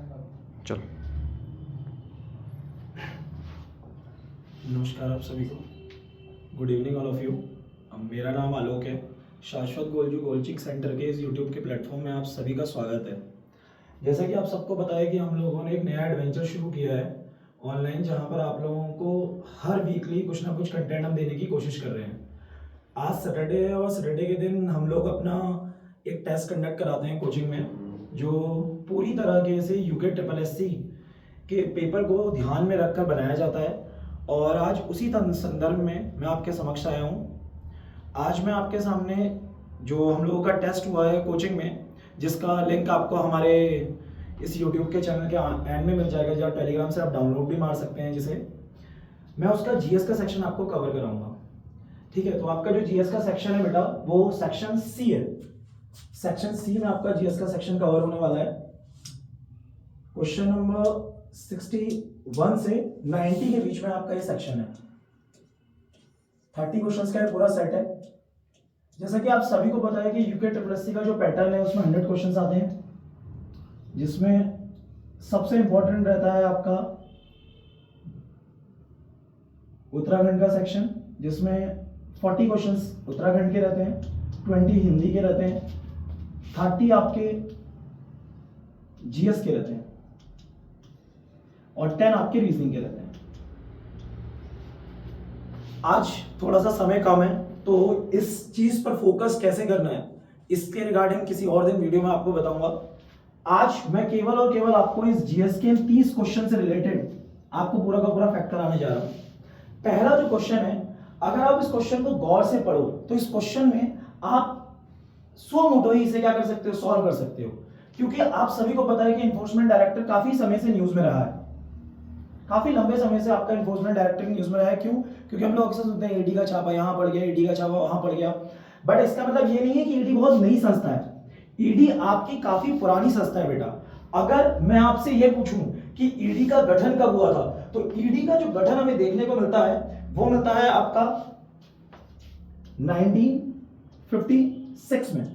चलो। नमस्कार आप सभी को। Good evening all of you. मेरा नाम आलोक है। शाश्वत गोलजू कोचिंग सेंटर के इस यूट्यूब के प्लेटफॉर्म में आप सभी का स्वागत है। जैसा कि आप सबको पता है कि हम लोगों ने एक नया एडवेंचर शुरू किया है ऑनलाइन, जहां पर आप लोगों को हर वीकली कुछ ना कुछ कंटेंट हम देने की कोशिश कर रहे हैं। आज सैटरडे है और सैटरडे के दिन हम लोग अपना एक टेस्ट कंडक्ट कराते हैं कोचिंग में, जो पूरी तरह के से यूके ट्रिपल एससी के पेपर को ध्यान में रखकर बनाया जाता है। और आज उसी संदर्भ में मैं आपके समक्ष आया हूँ। आज मैं आपके सामने जो हम लोगों का टेस्ट हुआ है कोचिंग में, जिसका लिंक आपको हमारे इस यूट्यूब के चैनल के एंड में मिल जाएगा, या टेलीग्राम से आप डाउनलोड भी मार सकते हैं, जिसे मैं उसका जीएस का सेक्शन आपको कवर कराऊंगा। ठीक है, तो आपका जो जीएस का सेक्शन है बेटा, वो सेक्शन सी है। सेक्शन सी में आपका जीएस का सेक्शन कवर होने वाला है। क्वेश्चन नंबर 61 से 90 के बीच में आपका ये सेक्शन है। 30 क्वेश्चंस का पूरा सेट है। जैसा कि आप सभी को पता है कि यूके ट्रिपल एससी का जो पैटर्न है उसमें 100 क्वेश्चंस आते हैं, जिसमें सबसे इंपॉर्टेंट रहता है आपका उत्तराखंड का सेक्शन, जिसमें 40 क्वेश्चंस उत्तराखंड के रहते हैं, 20 हिंदी के रहते हैं, 30 आपके जीएस के रहते हैं और 10 आपके रीजनिंग के रहते हैं। आज थोड़ा सा समय कम है, तो इस चीज पर फोकस कैसे करना है इसके रिगार्डिंग किसी और दिन वीडियो में आपको बताऊंगा। आज मैं केवल और केवल आपको इस जीएस के 30 क्वेश्चन से रिलेटेड आपको पूरा का पूरा फैक्ट कराने जा रहा हूं। पहला जो क्वेश्चन है, अगर आप इस क्वेश्चन को गौर से पढ़ो तो इस क्वेश्चन में आप सो मोटो ही इसे क्या कर सकते हो, सॉल्व कर सकते हो। क्योंकि आप सभी को पता है कि इन्फोर्समेंट डायरेक्टर काफी समय से न्यूज में रहा है, काफी लंबे समय से आपका इन्फोर्समेंट डायरेक्टर न्यूज में रहा है। क्यों? क्योंकि हम लोग अक्सर सुनते हैं ईडी का छापा यहां पड़ गया, ईडी का छापा वहां पड़ गया, बट इसका मतलब ये नहीं है कि ईडी बहुत नई संस्था है। ईडी आपकी काफी पुरानी संस्था है बेटा। अगर मैं आपसे ये पूछूं कि ईडी का गठन कब हुआ था, तो ईडी का जो गठन हमें देखने को मिलता है वो मिलता है आपका 1956 में।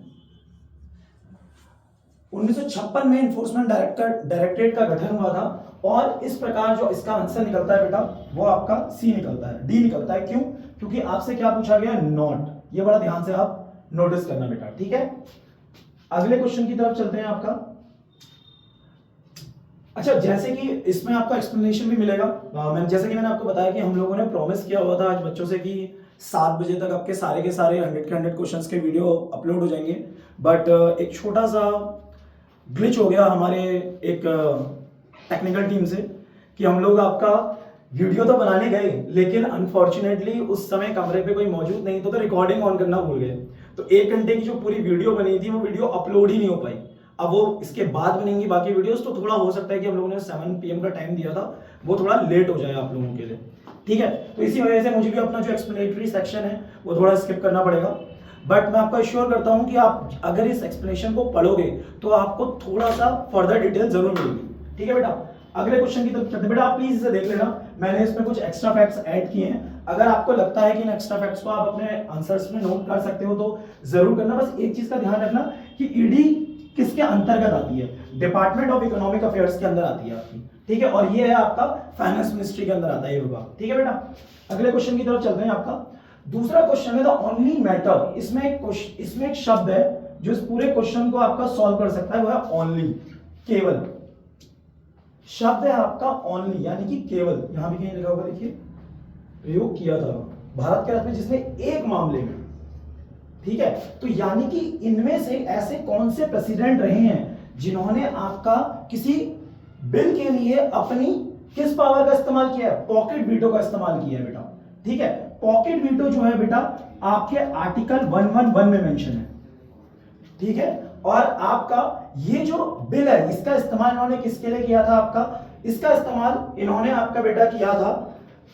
1956 में इन्फोर्समेंट डायरेक्टरेट का गठन हुआ था। और इस प्रकार जो इसका आंसर निकलता है बेटा, वो आपका सी निकलता है, डी निकलता है। क्यों? क्योंकि आपसे क्या पूछा गया, नॉट। ये बड़ा ध्यान से आप नोटिस करना बेटा, ठीक है। अगले क्वेश्चन की तरफ चलते हैं आपका। अच्छा, जैसे कि इसमें आपका एक्सप्लेनेशन भी मिलेगा। जैसे कि मैंने आपको बताया कि हम लोगों ने प्रॉमिस किया हुआ था आज बच्चों से कि 7 बजे तक आपके सारे के सारे 100 के 100 क्वेश्चंस के वीडियो अपलोड हो जाएंगे। बट एक छोटा सा ग्लिच हो गया हमारे एक टेक्निकल टीम से कि हम लोग आपका वीडियो तो बनाने गए, लेकिन अनफॉर्चुनेटली उस समय कमरे पे कोई मौजूद नहीं तो रिकॉर्डिंग ऑन करना भूल गए। तो 1 घंटे की जो पूरी वीडियो बनी थी वो वीडियो अपलोड ही नहीं हो पाई। अब वो इसके बाद बनेंगी बाकी वीडियोस, तो थोड़ा हो सकता है कि हम लोगों ने 7 PM का टाइम दिया था, वो थोड़ा लेट हो जाए आप लोगों के लिए, ठीक है। तो इसी वजह से मुझे भी अपना जो एक्सप्लेनेटरी सेक्शन है वो थोड़ा स्किप करना पड़ेगा। बट मैं आपको एश्योर करता हूं कि आप अगर इस एक्सप्लेनेशन को पढ़ोगे तो आपको थोड़ा सा फर्दर डिटेल जरूर मिलेगी, ठीक है बेटा। अगले क्वेश्चन की तरफ चलते हैं बेटा, आप प्लीज इसे देख लेना। मैंने इसमें कुछ एक्स्ट्रा फैक्ट्स ऐड किए हैं। अगर आपको लगता है कि इन एक्स्ट्रा फैक्ट्स को आप अपने आंसर्स में नोट कर सकते हो तो जरूर करना। बस एक चीज का ध्यान रखना कि ईडी किसके अंतर्गत आती है, डिपार्टमेंट ऑफ इकोनॉमिक अफेयर्स के अंदर आती है आपकी, ठीक है। और ये है आपका फाइनेंस मिनिस्ट्री के अंदर आता है ये विभाग, ठीक है बेटा। अगले क्वेश्चन की तरफ चलते हैं। आपका दूसरा क्वेश्चन है द ओनली मैटर। इसमें एक शब्द है जो इस पूरे क्वेश्चन को आपका सॉल्व कर सकता है, वो है ओनली, केवल। शब्द है आपका ओनली, यानी कि केवल। यहां भी कहीं लिखा होगा, देखिए, प्रयोग किया था भारत के अर्थ में जिसने एक मामले में, ठीक है। तो यानी कि इनमें से ऐसे कौन से प्रेसिडेंट रहे हैं जिन्होंने आपका किसी बिल के लिए अपनी किस पावर का इस्तेमाल किया है, पॉकेट वीटो का इस्तेमाल किया है बेटा, ठीक है। पॉकेट वीटो जो है बेटा आपके आर्टिकल 111 में मेंशन है, ठीक है। और आपका ये जो बिल है इसका इस्तेमाल इन्होंने किसके लिए किया था, आपका इसका इस्तेमाल इन्होंने आपका बेटा किया था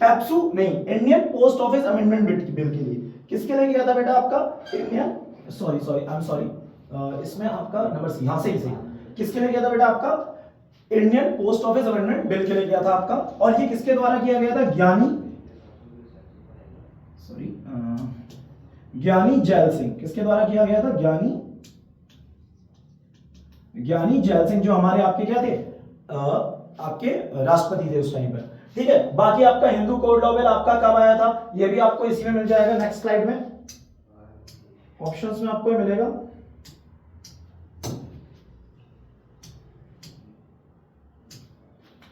पेप्सू नहीं, Indian post office amendment bill के लिए। किसके लिए किया था बेटा, आपका Indian, sorry I am sorry, इसमें आपका नंबर सी, यहां से ही सही। किसके लिए किया था बेटा, आपका Indian post office amendment bill के लिए किया था आपका। और ये किसके द्वारा किया गया था, ज्ञानी जैल सिंह। किसके द्वारा किया गया था, ज्ञानी जैल सिंह, जो हमारे आपके क्या थे, आपके राष्ट्रपति थे उस टाइम पर। ठीक है, बाकी आपका हिंदू कोड लॉ बिल आपका कब आया था, ये भी आपको इसी में मिल जाएगा, नेक्स्ट स्लाइड में ऑप्शंस में आपको मिलेगा।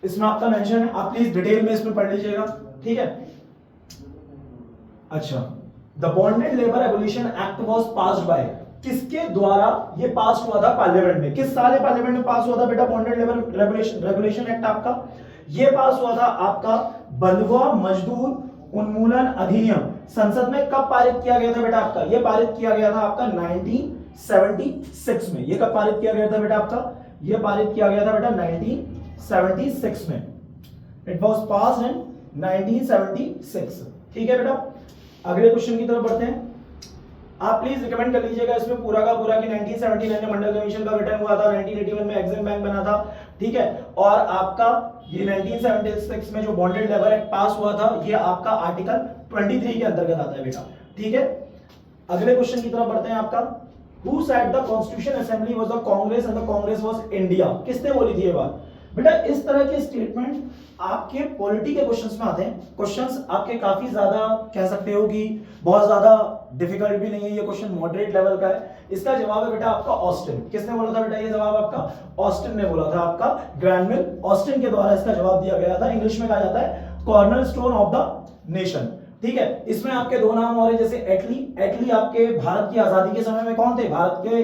इसमें आपका मेंशन है, आप प्लीज डिटेल में इसमें पढ़ लीजिएगा। ठीक है, अच्छा, the bonded labour abolition act was passed by, किसके द्वारा ये पास हुआ था पार्लियामेंट में, किस साल पार्लियामेंट में पास हुआ था बेटा बॉन्डेड लेबर रेगुलेशन एक्ट आपका, ये पास हुआ था आपका बंधुआ मजदूर उन्मूलन अधिनियम संसद में कब पारित किया गया था बेटा आपका, ये पारित किया गया था आपका 1976 में। ये कब पारित किया गया था बेटा आपका, ये पारित किया गया था बेटा 1976 में, इट वाज पास्ड इन 1976। ठीक है बेटा, अगले क्वेश्चन की तरफ बढ़ते हैं। आप प्लीज रिकमेंड कर लीजिएगा इसमें पूरा का पूरा कि 1979 में मंडल कमीशन का गठन हुआ था, 1981 में एग्जिम बैंक बना था। ठीक है, और आपका ये 1976 में जो बॉन्डेड लेबर एक्ट पास हुआ था, ये आपका आर्टिकल 23 के अंतर्गत आता है बेटा। ठीक है, अगले क्वेश्चन की तरफ बढ़ते हैं आपका। Who said the Constitution Assembly was the Congress and the Congress was India? किसने बोली थी ये बात बेटा? इस तरह के स्टेटमेंट आपके पॉलिटी के क्वेश्चंस में आते हैं। क्वेश्चंस आपके काफी ज्यादा कह सकते हो कि बहुत ज्यादा डिफिकल्ट भी नहीं है, ये क्वेश्चन मॉडरेट लेवल का है। इसका जवाब है बेटा आपका ऑस्टिन। किसने बोला था बेटा ये जवाब आपका? ऑस्टिन ने बोला था, आपका ग्रैनविल ऑस्टिन के द्वारा इसका जवाब दिया गया था। इंग्लिश में कहा जाता है corner stone of the nation. ठीक है, इसमें आपके दो नाम और है, जैसे एटली आपके भारत की आजादी के समय में कौन थे? भारत के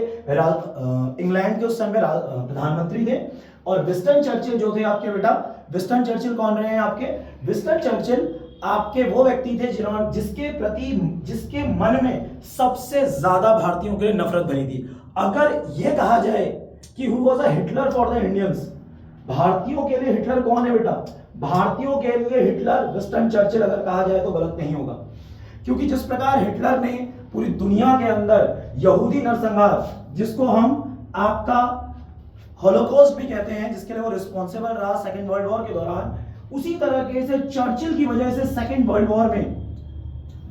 इंग्लैंड के उस समय प्रधानमंत्री थे। और विंस्टन चर्चिल जो थे आपके बेटा, विंस्टन चर्चिल कौन रहे हैं आपके? विंस्टन चर्चिल आपके वो व्यक्ति थे जिन्होंने जिसके मन में सबसे ज्यादा भारतीयों के लिए नफरत भरी थी। अगर यह कहा जाए कि who was a Hitler for the Indians, भारतीयों के लिए हिटलर कौन है बेटा? भारतीयों के लिए हिटलर विंस्टन चर्चिल अगर कहा जाए तो गलत नहीं होगा, क्योंकि जिस प्रकार हिटलर ने पूरी दुनिया के अंदर यहूदी नरसंहार, जिसको हम आपका हॉलोकॉस्ट भी कहते हैं, जिसके लिए वो रिस्पॉन्सिबल रहा सेकेंड वर्ल्ड वॉर के दौरान, उसी तरह के से चर्चिल की वजह से सेकेंड वर्ल्ड वॉर में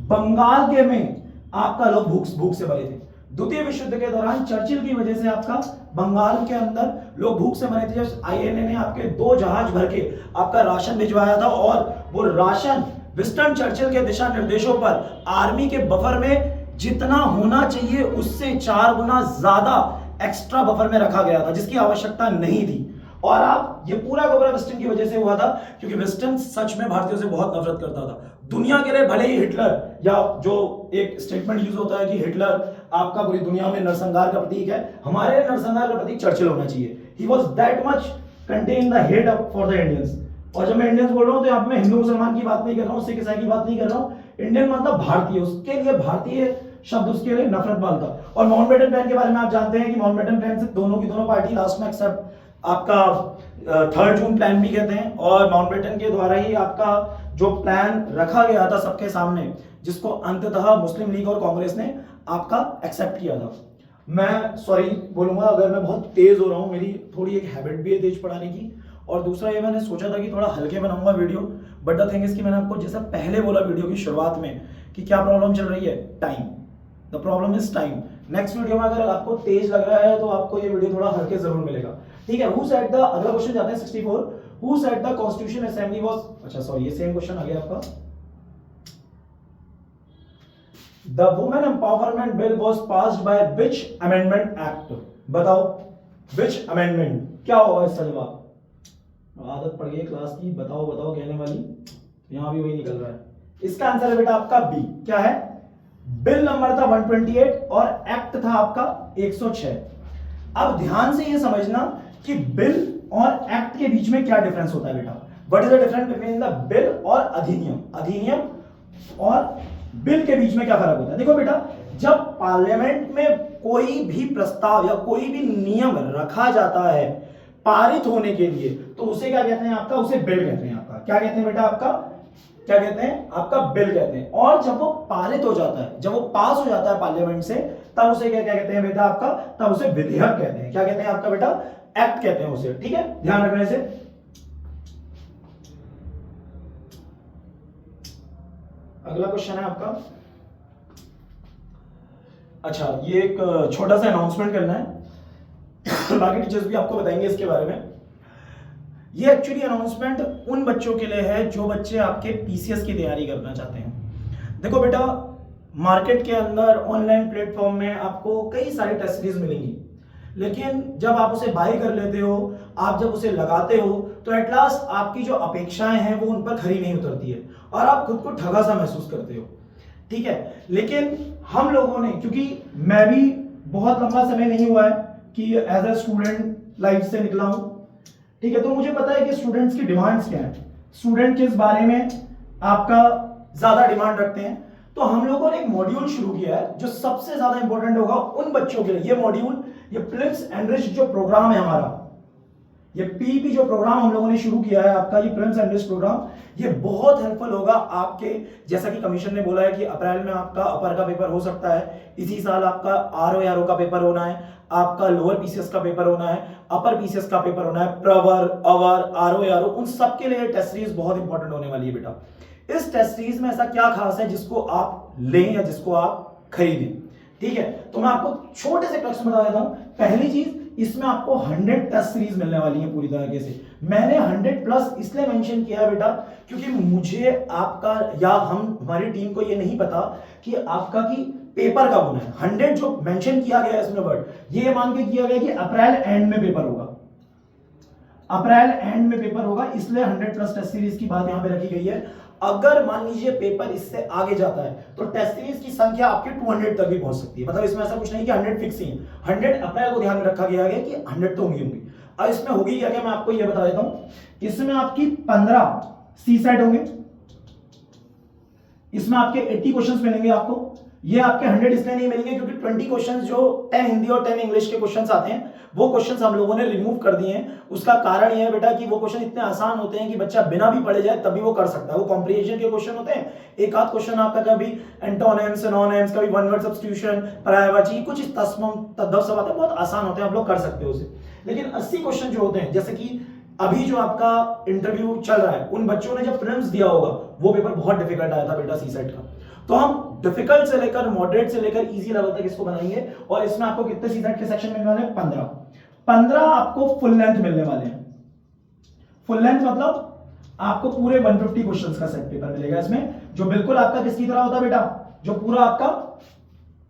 बंगाल के में आपका लोग भूख से मरे थे। द्वितीय विश्व युद्ध के दौरान चर्चिल की वजह से आपका बंगाल के अंदर लोग भूख से मरे थे। जब आईएनए ने आपके 2 जहाज भर के आपका राशन भिजवाया था, और वो राशन विंस्टन चर्चिल के दिशा निर्देशों पर आर्मी के बफर में जितना होना चाहिए उससे 4 गुना ज्यादा एक्स्ट्रा बफर में रखा गया था, जिसकी आवश्यकता नहीं थी। और आप ये पूरा का पूरा विंस्टन की वजह से हुआ था, क्योंकि विंस्टन सच में भारतीयों से बहुत नफरत करता था। दुनिया के लिए भले ही हिटलर, या जो एक स्टेटमेंट यूज होता है कि हिटलर आपका पूरी दुनिया में नरसंहार का प्रतीक है, हमारे नरसंहार का प्रतीक चर्चिल होना चाहिए। He was that much contain the hate for the Indians. और जब मैं इंडियंस बोल रहा हूं तो यहाँ पे मैं हिंदू मुसलमान की बात नहीं कर रहा हूँ, सिख ईसाई की बात नहीं कर रहा हूँ। इंडियन मतलब भारतीय, उसके लिए भारतीय शब्द उसके लिए नफरत वाला था। और माउंटबेटन प्लान के बारे में आप जानते हैं कि माउंटबेटन प्लान से दोनों की दोनों पार्टी लास्ट में एक्सेप्ट आपका 3 जून प्लान भी कहते हैं, और माउंटबेटन के द्वारा ही आपका जो प्लान रखा गया था सबके सामने, जिसको अंततः मुस्लिम लीग और कांग्रेस ने आपका एक्सेप्ट किया था। मैं सॉरी बोलूंगा अगर मैं बहुत तेज हो रहा हूं, मेरी थोड़ी एक हैबिट भी है तेज पढ़ाने की। और दूसरा ये मैंने सोचा था कि थोड़ा हल्के बनाऊंगा video, but the thing is कि मैंने आपको जैसा पहले बोला वीडियो की शुरुआत में कि क्या प्रॉब्लम चल रही है, time. The problem is time. Next video में अगर आपको तेज लग रहा है तो आपको ये वीडियो थोड़ा हल्के जरूर मिलेगा। ठीक है, हु सेड द, अगला क्वेश्चन जाते हैं 64, who said the constitution assembly was, अच्छा सॉरी ये सेम क्वेश्चन आ गया आपका। The women empowerment bill was passed by which amendment act? बताओ व्हिच अमेंडमेंट, क्या होगा इसका जवाब? आदत पड़ गई क्लास की बताओ बताओ कहने वाली, यहां भी वही निकल रहा है। इसका आंसर है बेटा आपका बी। क्या है? बिल नंबर था 128 और एक्ट था आपका 106। अब ध्यान से ये समझना कि बिल और एक्ट के बीच में क्या डिफरेंस होता है बेटा। What is the difference between the bill और अधिनियम? अधिनियम और बिल के बीच में क्या फर्क होता है? देखो बेटा, जब पार्लियामेंट में कोई भी प्रस्ताव या कोई भी नियम रखा जाता है पारित होने के लिए, तो उसे क्या कहते हैं आपका? उसे बिल कहते हैं आपका। क्या कहते हैं बेटा आपका? क्या कहते हैं आपका? बिल कहते हैं। और जब वो पारित हो जाता है, जब वो पास हो जाता है पार्लियामेंट से, तब उसे क्या क्या कहते हैं बेटा आपका? तब उसे विधेयक कहते हैं। क्या कहते हैं आपका बेटा? एक्ट कहते हैं उसे। ठीक है, ध्यान रखने से। अगला क्वेश्चन है आपका, अच्छा ये एक छोटा सा अनाउंसमेंट करना है बाकी टीचर्स भी आपको बताएंगे इसके बारे में। ये एक्चुअली अनाउंसमेंट उन बच्चों के लिए है जो बच्चे आपके पीसीएस की तैयारी करना चाहते हैं। देखो बेटा, मार्केट के अंदर ऑनलाइन प्लेटफॉर्म में आपको कई सारी टेस्ट सीरीज मिलेंगी, लेकिन जब आप उसे बाय कर लेते हो, आप जब उसे लगाते हो, तो एट लास्ट आपकी जो अपेक्षाएं हैं वो उन पर खरी नहीं उतरती है और आप खुद को ठगा सा महसूस करते हो। ठीक है, लेकिन हम लोगों ने, क्योंकि मैं भी बहुत लंबा समय नहीं हुआ है कि एज ए स्टूडेंट लाइफ से निकला हूं, ठीक है, तो मुझे पता है कि स्टूडेंट्स की डिमांड्स क्या है, स्टूडेंट किस बारे में आपका ज्यादा डिमांड रखते हैं। तो हम लोगों ने एक मॉड्यूल शुरू किया है जो सबसे ज्यादा इंपॉर्टेंट होगा उन बच्चों के लिए। ये मॉड्यूल, ये प्रिलिम्स एनरिच जो प्रोग्राम है हमारा, ये पीईपी जो प्रोग्राम हम लोगों ने शुरू किया है आपका, ये प्रिलिम्स एनरिच प्रोग्राम, ये बहुत हेल्पफुल होगा आपके। जैसा कि कमीशन ने बोला है कि अप्रैल में आपका अपर का पेपर हो सकता है, इसी साल आपका आरओ का पेपर होना है, आपका लोअर पीसीएस का पेपर होना है, अपर पीसीएस का पेपर होना है, प्रवर, अवर, आरओ, उन सब के लिए टेस्ट सीरीज बहुत इंपॉर्टेंट होने वाली है बेटा। इस टेस्ट सीरीज में ऐसा क्या खास है जिसको आप लें या जिसको आप खरीदें? ठीक है, तो मैं आपको छोटे से प्रश्न बता देता हूं। पहली चीज, इसमें आपको 100 टेस्ट सीरीज मिलने वाली है पूरी तरीके से। मैंने 100 प्लस इसलिए मेंशन किया है बेटा क्योंकि मुझे आपका या हमारी टीम को ये नहीं पता कि आपका की पेपर कब होना है। 100 जो मेंशन किया गया है इसमें वर्ड, ये मान के किया गया कि अप्रैल एंड में पेपर होगा, अप्रैल एंड में पेपर होगा, इसलिए 100 प्लस टेस्ट सीरीज की बात यहां पे रखी गई है। अगर मान लीजिए पेपर इससे आगे जाता है तो टेस्ट सीरीज की संख्या आपकी 200 तक भी पहुंच सकती है। मतलब इसमें ऐसा कुछ नहीं कि 100 फिक्स ही है, 100 अप्रैल को ध्यान में रखा गया है कि 100 तो होंगी। अब इसमें होगी क्या, मैं आपको यह बता देता हूं। इसमें आपकी 15 सी सेट होंगे, इसमें आपके 80 क्वेश्चंस मिलेंगे आपको। ये आपके 100 इसलिए नहीं मिलेंगे क्योंकि 20 क्वेश्चंस जो 10 हिंदी और 10 इंग्लिश के क्वेश्चंस आते हैं वो क्वेश्चंस हम लोगों ने रिमूव कर दिए हैं। उसका कारण यह है बेटा कि वो क्वेश्चन इतने आसान होते हैं कि बच्चा बिना भी पढ़े जाए तभी वो कर सकता है। वो कॉम्प्रिहेंशन के क्वेश्चन होते हैं, एक आध क्वेश्चन आपका कभी एंटोनिम्स, सिनोनिम्स, कभी वन वर्ड सब्स्टिट्यूशन, पर्यायवाची, कुछ तस्मम तद्भव सब आते हैं, बहुत आसान होते हैं, आप लोग कर सकते हो उसे। लेकिन 80 क्वेश्चन जो होते हैं, जैसे कि अभी जो आपका इंटरव्यू चल रहा है, उन बच्चों ने जब प्रीलिम्स दिया होगा वो पेपर बहुत डिफिकल्ट आया था बेटा सी सेट का। तो हम डिफिकल्ट से लेकर मॉडरेट से लेकर इजी लेवल तक इसको बनाएंगे। और इसमें आपको कितने सी सेट के सेक्शन मिलने वाले हैं? 15 आपको फुल लेंथ मिलने वाले हैं। फुल लेंथ मतलब आपको पूरे 150 क्वेश्चंस का सेट पेपर मिलेगा इसमें, जो बिल्कुल आपका किसकी तरह होता है बेटा, जो पूरा आपका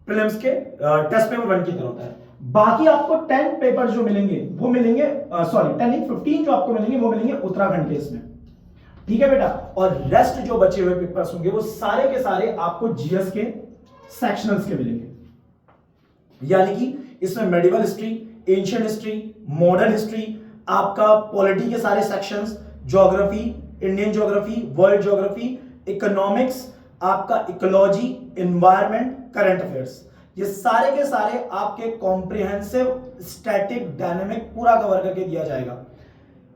प्रीलिम्स के टेस्ट पेपर 1 की तरह होता है। बाकी आपको 10 पेपर जो मिलेंगे वो मिलेंगे, सॉरी 10 नहीं 15 जो आपको मिलेंगे वो मिलेंगे उत्तराखंड के इसमें। ठीक है बेटा, और रेस्ट जो बचे हुए पेपर्स होंगे वो सारे के सारे आपको जीएस के सेक्शनल्स के मिलेंगे। यानी कि इसमें medieval history, ancient history, modern history, आपका पॉलिटी के सारे sections, geography, Indian geography, world geography, economics, आपका इकोलॉजी, एनवायरनमेंट, करंट अफेयर्स, ये सारे के सारे आपके कॉम्प्रिहेंसिव, स्टैटिक, डायनेमिक पूरा कवर करके दिया जाएगा।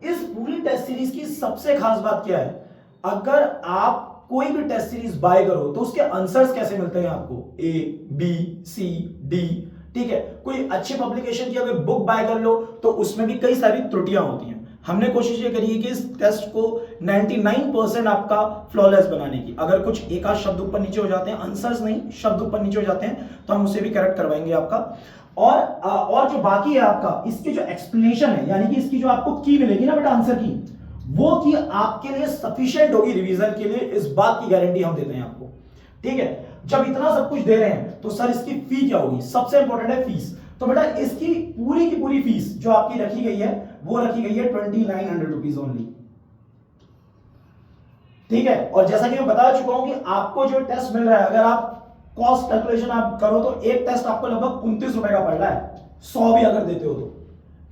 इस पूरी टेस्ट सीरीज की सबसे खास बात क्या है, अगर आप कोई भी टेस्ट सीरीज बाय करो तो उसके आंसर्स कैसे मिलते हैं आपको, ए, बी, सी, डी। ठीक है, कोई अच्छी पब्लिकेशन की अगर बुक बाय कर लो तो उसमें भी कई सारी त्रुटियां होती हैं। हमने कोशिश ये करी है कि इस टेस्ट को 99% आपका फ्लॉलेस बनाने की। अगर कुछ एक आध शब्द ऊपर नीचे हो जाते हैं, आंसर्स नहीं शब्द ऊपर नीचे हो जाते हैं, तो हम उसे भी करेक्ट करवाएंगे आपका। और जो बाकी है आपका, इसकी जो एक्सप्लेनेशन है, यानी कि इसकी जो आपको की मिलेगी ना बेटा आंसर की, वो की आपके लिए सफिशिएंट होगी रिवीजन के लिए, इस बात की गारंटी हम देते हैं आपको। ठीक है, जब इतना सब कुछ दे रहे हैं तो सर इसकी फी क्या होगी? सबसे इंपॉर्टेंट है फीस। तो बेटा इसकी पूरी की पूरी फीस जो आपकी रखी गई है वो रखी गई है 2900 रुपीज ओनली। ठीक है, और जैसा कि मैं बता चुका हूं कि आपको जो टेस्ट मिल रहा है, अगर आप कॉस्ट कैलकुलेशन आप करो तो एक टेस्ट आपको लगभग 29 रुपए का पड़ रहा है, 100 भी अगर देते हो तो।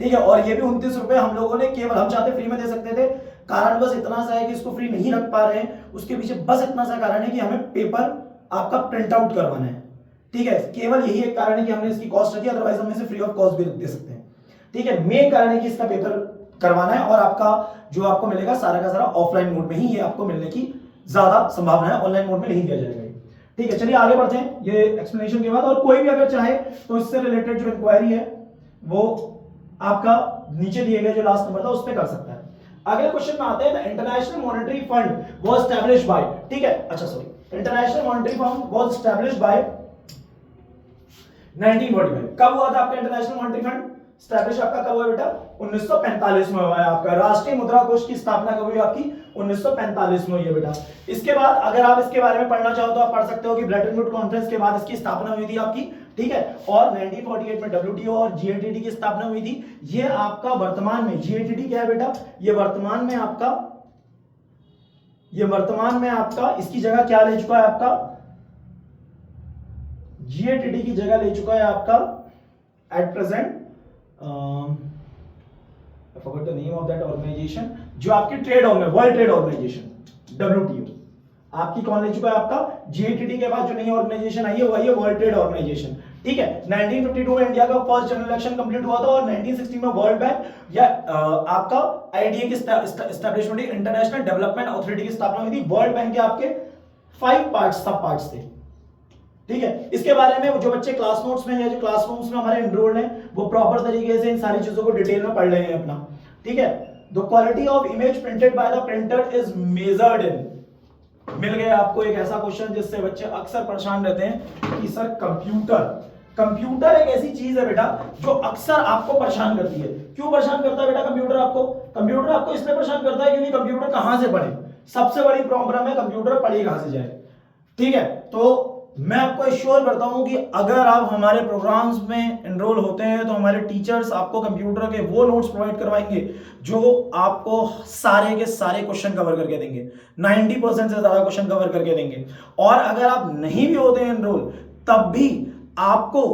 ठीक है, और ये भी 29 रुपए हम लोगों ने केवल, हम चाहते फ्री में दे सकते थे, कारण बस इतना सा है कि इसको फ्री नहीं रख पा रहे हैं, उसके पीछे बस इतना सा कारण है कि हमें पेपर आपका प्रिंट आउट करवाना है। ठीक है, केवल यही एक कारण है कि हमने इसकी कॉस्ट रखी, अदरवाइज हम इसे फ्री ऑफ कॉस्ट भी दे सकते हैं। ठीक है, मेन कारण है कि इसका पेपर करवाना है, और आपका जो आपको मिलेगा सारा का सारा ऑफलाइन मोड में ही ये आपको मिलने की ज्यादा संभावना है, ऑनलाइन मोड में नहीं दिया जाएगा। ठीक है, चलिए आगे बढ़ते हैं ये एक्सप्लेनेशन के बाद। और कोई भी अगर चाहे तो इससे रिलेटेड जो इंक्वायरी है वो आपका नीचे दिए गए जो लास्ट नंबर था उस पर कर सकता है। अगले क्वेश्चन में आते हैं, international monetary fund was established bye, ठीक है, अच्छा sorry, international monetary fund was established bye 1945। कब हुआ था आपका इंटरनेशनल मॉनेटरी फंड? स्टैब्लिश आपका कब हुआ बेटा? 1945 में हुआ है आपका। राष्ट्रीय मुद्रा कोष की स्थापना कब हुई आपकी? 1945 में हुई है बेटा। इसके बाद अगर आप इसके बारे में पढ़ना चाहो तो आप पढ़ सकते हो कि ब्रेटन वुड कॉन्फ्रेंस के बाद इसकी स्थापना हुई थी आपकी, ठीक है। और 1948 में डब्ल्यूटीओ और जीएटीडी की स्थापना हुई थी। ये आपका वर्तमान में जीएटीडी क्या है बेटा? ये वर्तमान में आपका इसकी जगह क्या ले चुका है आपका? जीएटीडी की जगह ले चुका है आपका at present I forgot the name of that organization, जो आपकी trade world trade organization WTO आपकी कौन ले चुका है? आपका जीएटीडी के बाद जो नई ऑर्गेनाइजेशन आई है वो आई है वर्ल्ड ट्रेड ऑर्गेनाइजेशन, ठीक है। 1952 में इंडिया का फर्स्ट जनरल इलेक्शन कंप्लीट हुआ था और 1960 में वर्ल्ड बैंक या आपका आईडीए की एस्टैब्लिशमेंट, इंटरनेशनल डेवलपमेंट अथॉरिटी की स्थापना हुई थी। वर्ल्ड बैंक के आपके 5 पार्ट्स, सब पार्ट्स थे, ठीक है। इसके बारे में जो बच्चे क्लास नोट्स में या जो क्लासरूम्स में हमारे एनरोल्ड हैं वो प्रॉपर तरीके से इन सारी चीजों को डिटेल में पढ़ रहे हैं अपना, ठीक है। The quality of image printed by the printer is measured in, मिल गया आपको एक ऐसा क्वेश्चन जिससे बच्चे अक्सर परेशान रहते हैं कि सर कंप्यूटर एक ऐसी चीज है बेटा जो अक्सर आपको परेशान करती है। क्यों परेशान करता है बेटा कंप्यूटर आपको इसलिए परेशान करता है क्योंकि कंप्यूटर कहां से पढ़े, सबसे बड़ी प्रॉब्लम है कंप्यूटर पढ़े कहां से जाए, ठीक है। तो मैं आपको एश्योर करता हूं कि अगर आप हमारे प्रोग्राम्स में एनरोल होते हैं तो हमारे टीचर्स आपको कंप्यूटर के वो नोट्स प्रोवाइड करवाएंगे जो आपको सारे के सारे क्वेश्चन कवर करके देंगे, 90% से ज्यादा क्वेश्चन कवर करके देंगे। और अगर आप नहीं भी होते हैं एनरोल तब भी आपको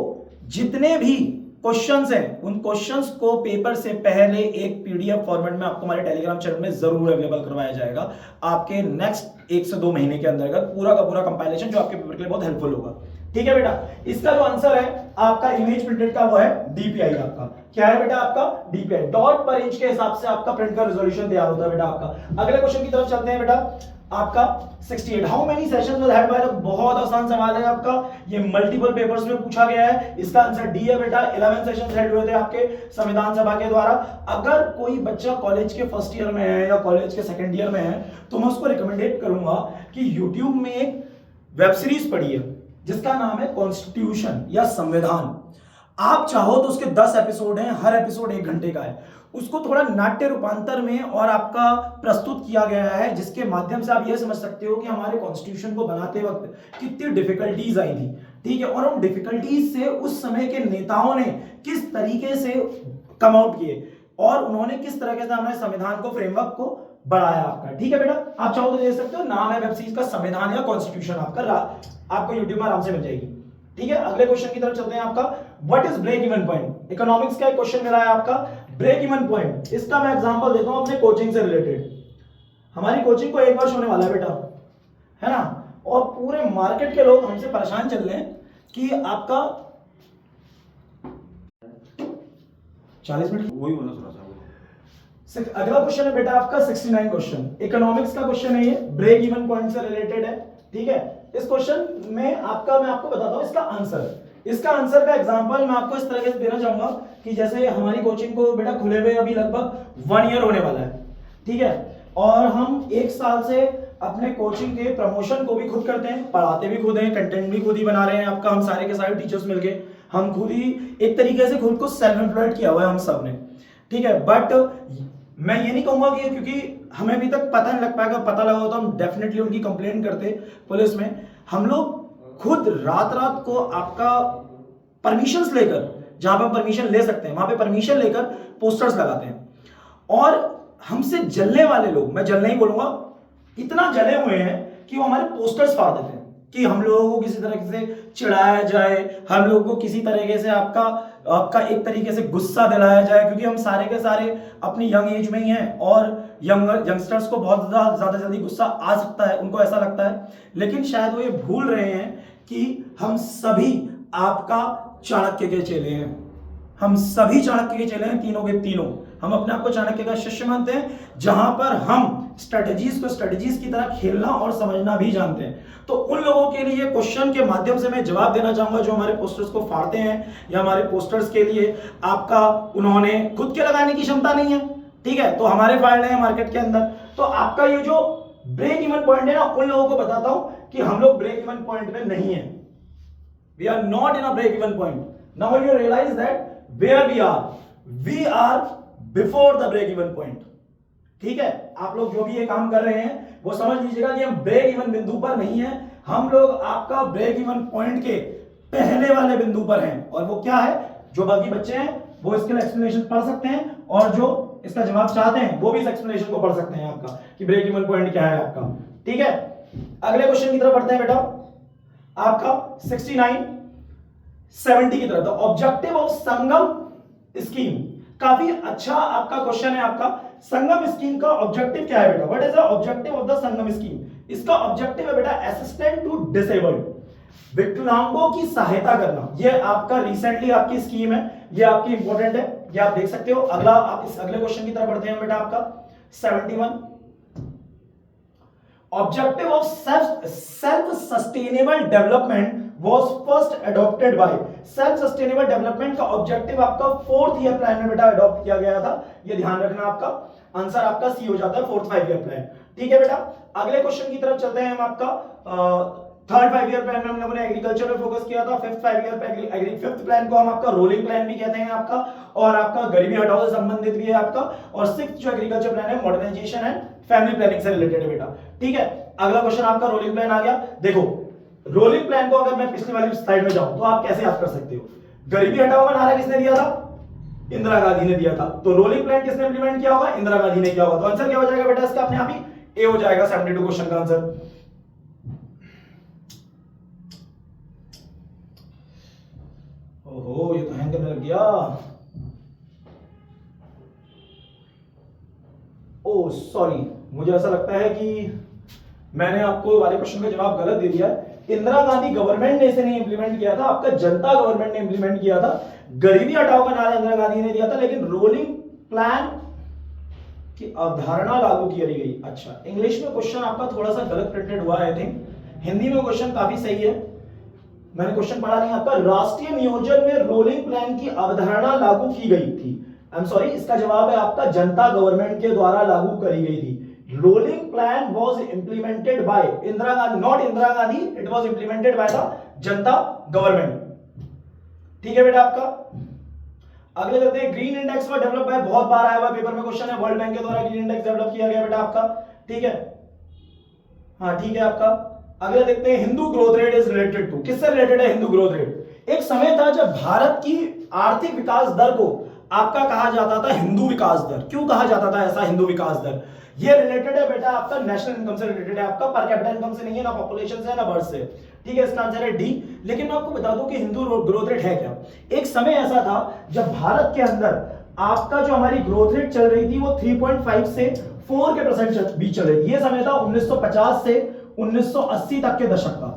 जितने भी क्वेश्चंस हैं उन क्वेश्चंस को पेपर से पहले एक पीडीएफ फॉर्मेट में आपको हमारे टेलीग्राम चैनल में जरूर अवेलेबल करवाया जाएगा आपके नेक्स्ट 1 से 2 महीने के अंदर पूरा का पूरा कंपाइलेशन जो आपके पेपर के लिए बहुत हेल्पफुल होगा, ठीक है बेटा। इसका जो आंसर है आपका इमेज प्रिंटेड का वो है डीपीआई। आपका क्या है बेटा? आपका डीपीआई, डॉट पर इंच के हिसाब से आपका प्रिंट का रेजोल्यूशन तैयार होता है बेटा आपका। अगले क्वेश्चन की तरफ चलते हैं बेटा। आपका 68 how many sessions was had by the, बहुत आसान सवाल है आपका, ये मल्टीपल पेपर्स में पूछा गया है। इसका आंसर डी है बेटा, 11 सेशंस हेड हुए थे आपके संविधान सभा के द्वारा। अगर कोई बच्चा कॉलेज के फर्स्ट ईयर में है या कॉलेज के सेकंड ईयर में है तो मैं उसको रिकमेंडेड करूंगा कि यूट्यूब में एक वेब सीरीज पढ़िए जिसका नाम है कॉन्स्टिट्यूशन या संविधान। आप चाहो तो उसके 10 एपिसोड हैं, हर एपिसोड 1 घंटे का है। उसको थोड़ा नाट्य रूपांतर में और आपका प्रस्तुत किया गया है जिसके माध्यम से आप यह समझ सकते हो कि हमारे कॉन्स्टिट्यूशन को बनाते वक्त कितनी डिफिकल्टीज आई थी, ठीक है। और उन डिफिकल्टीज से उस समय के नेताओं ने किस तरीके से कम आउट किए और उन्होंने किस तरीके से हमारे संविधान को, फ्रेमवर्क को बढ़ाया आपका, ठीक है बेटा। आप चाहो तो देख सकते हो, नाम है वेब सीरीज का संविधान या कॉन्स्टिट्यूशन, आपको यूट्यूब में आराम से मिल जाएगी, ठीक है। अगले क्वेश्चन की तरफ चलते हैं। आपका what is break even point? Economics का एक क्वेश्चन मिला है आपका, ब्रेक इवन पॉइंट। इसका मैं एग्जांपल देता हूं अपने कोचिंग से रिलेटेड। हमारी कोचिंग को 1 वर्ष होने वाला है बेटा, है ना, और पूरे मार्केट के लोग हमसे परेशान चल रहे हैं कि आपका 40 मिनट वही बोला थोड़ा सा। अगला क्वेश्चन है बेटा आपका 69 क्वेश्चन, इकोनॉमिक्स का क्वेश्चन है ये, ब्रेक इवन पॉइंट से रिलेटेड है, ठीक है। इस क्वेश्चन में मैं आपको बताता हूं इसका आंसर का एग्जांपल मैं आपको इस तरह से देना चाहूंगा कि जैसे हमारी कोचिंग को बेटा खुले हुए अभी लगभग 1 ईयर होने वाला है, ठीक है। और हम 1 साल से अपने कोचिंग के प्रमोशन को भी खुद करते हैं, पढ़ाते भी खुद हैं, कंटेंट भी खुद ही बना रहे हैं आपका, हम सारे के सारे टीचर्स मिलके हम खुद ही एक तरीके से खुद को सेल्फ एम्प्लॉयड किया हुआ है हम सब ने, ठीक है। बट मैं ये नहीं कहूंगा कि क्योंकि हमें अभी तक पता नहीं लग पाएगा, पता लगा हो तो हम डेफिनेटली उनकी कंप्लेंट करते पुलिस में। हम लोग खुद रात को आपका परमिशंस लेकर, जहां पर परमिशन ले सकते हैं वहां पे परमिशन लेकर पोस्टर्स लगाते हैं। और हमसे जलने वाले लोग, मैं जलने ही बोलूंगा, इतना जले हुए हैं कि वो हमारे पोस्टर्स फाड़ देते हैं कि हम लोगों को किसी तरह से चिढ़ाया जाए, हम लोगों को किसी तरीके से आपका एक तरीके से गुस्सा दिलाया जाए, क्योंकि हम सारे के सारे अपनी यंग एज में ही हैं और यंगस्टर्स को बहुत ज्यादा जल्दी गुस्सा आ सकता है, उनको ऐसा लगता है। लेकिन शायद वो ये भूल रहे हैं कि हम सभी आपका चाणक्य के चेले हैं, हम सभी चाणक्य के चेले हैं, तीनों के तीनों। हम अपने आप को चाणक्य का शिष्य मानते हैं, जहां पर हम स्ट्रेटजीज को स्ट्रेटजीज की तरह खेलना और समझना भी जानते हैं। तो उन लोगों के लिए क्वेश्चन के माध्यम से मैं जवाब देना चाहूंगा जो हमारे पोस्टर्स को फाड़ते हैं या हमारे पोस्टर्स के लिए आपका उन्होंने खुद के लगाने की क्षमता नहीं है, ठीक है, तो हमारे फाड़ रहे हैं मार्केट के अंदर। तो आपका ये जो ब्रेक इवन पॉइंट है ना, उन लोगों को बताता हूं कि हम लोग ब्रेक इवन पॉइंट पे नहीं है, we are not in a break even point. Now you realise that where we are we are before the break even point. ठीक है, आप लोग जो भी ये काम कर रहे हैं वो समझ लीजिएगा कि हम ब्रेक इवन बिंदु पर नहीं है, हम लोग आपका ब्रेक इवन पॉइंट के पहले वाले बिंदु पर हैं। और वो क्या है, जो बाकी बच्चे हैं वो इसके लिए एक्सप्लेनेशन पढ़ सकते हैं, और जो इसका जवाब चाहते हैं वो भी इस एक्सप्लेनेशन को पढ़ सकते हैं आपका कि ब्रेक इवन पॉइंट क्या है आपका। ठीक है, अगले क्वेश्चन की तरफ बढ़ते हैं बेटा, आपका 69 70 की तरफ। The objective of Sangam scheme, काफी अच्छा आपका क्वेश्चन है आपका। संगम स्कीम का ऑब्जेक्टिव क्या है बेटा? What is the objective of the Sangam scheme? इसका ऑब्जेक्टिव है बेटा असिस्टेंट टू डिसेबल्ड, विकलांगों की सहायता करना। ये आपका रिसेंटली आपकी स्कीम है, ये आपकी इंपॉर्टेंट है, ये आप देख सकते हो। अगला आप इस अगले क्वेश्चन की तरफ बढ़ते हैं बेटा, आपका 71 objective of self sustainable development was first adopted by। Self sustainable development का ऑब्जेक्टिव आपका 4th ईयर प्लान में बेटा अडॉप्ट किया गया था, ये ध्यान रखना। आपका आंसर आपका सी हो जाता है 4th 5 ईयर प्लान। ठीक है बेटा, अगले क्वेश्चन की तरफ चलते हैं हम। आपका 3rd 5 ईयर प्लान में हम लोगों ने एग्रीकल्चर पे फोकस किया था। 5th 5 ईयर 5th प्लान को हम आपका रोलिंग प्लान भी कहते हैं आपका, और आपका गरीबी हटाओ से संबंधित भी है आपका। और 6th जो एग्रीकल्चर प्लान है मॉडर्नाइजेशन एंड फैमिली प्लानिंग से रिलेटेड है बेटा। ठीक है, अगला क्वेश्चन आपका रोलिंग प्लान आ गया। देखो रोलिंग प्लान को अगर मैं पिछली वाली स्लाइड में जाऊं तो आप कैसे याद कर सकते हो? गरीबी हटाओ का नारा किसने दिया था? इंदिरा गांधी ने दिया था। तो रोलिंग प्लान किसने इंप्लीमेंट किया होगा? इंदिरा गांधी ने किया होगा। तो आंसर क्या हो जाएगा बेटा इसका? अपने आप ही ए हो जाएगा 72 क्वेश्चन का आंसर। ओहो, ये तो हैंग करने लग गया। ओ सॉरी, मुझे ऐसा लगता है कि मैंने आपको वाले क्वेश्चन का जवाब गलत दे दिया है। इंदिरा गांधी गवर्नमेंट ने इसे नहीं इंप्लीमेंट किया था, आपका जनता गवर्नमेंट ने इंप्लीमेंट किया था। गरीबी हटाओ का नारा इंदिरा गांधी ने दिया था, लेकिन रोलिंग प्लान की अवधारणा लागू की गई। अच्छा, इंग्लिश में क्वेश्चन आपका थोड़ा सा गलत प्रिंटेड हुआ है आई थिंक, हिंदी में क्वेश्चन काफी सही है। मैंने क्वेश्चन पढ़ा नहीं आपका। राष्ट्रीय नियोजन में रोलिंग प्लान की अवधारणा लागू की गई थी। आई एम सॉरी, इसका जवाब है आपका जनता गवर्नमेंट के द्वारा लागू करी गई थी। Rolling plan was implemented by Indira Gandhi, not Indira Gandhi, it was implemented by the Janata government. ठीक है बेटा आपका। अगले चलते हैं, green index for develop by, बहुत बार आया हुआ पेपर में क्वेश्चन है, वर्ल्ड बैंक के द्वारा ग्रीन इंडेक्स डेवलप किया गया बेटा आपका। ठीक है, हाँ ठीक है आपका। अगले देखते हैं, Hindu growth rate is related to, किससे रिलेटेड है हिंदू ग्रोथ रेट? एक समय था जब भारत की आर्थिक विकास दर को आपका कहा जाता था हिंदू विकास दर। क्यों कहा जाता था ऐसा हिंदू विकास दर? ये रिलेटेड है बेटा आपका नेशनल इनकम से रिलेटेड है, आपका पर कैपिटा इनकम से नहीं है, ना पॉपुलेशन से है ना बर्थ से। ठीक है, इसका आंसर है डी। लेकिन मैं आपको बता दूं कि हिंदू ग्रोथ रेट है क्या। एक समय ऐसा था जब भारत के अंदर आपका जो हमारी ग्रोथ रेट चल रही थी वो 3.5 से 4 के % बीच चल रही थी। ये समय था 1950 से 1980 तक के दशक का।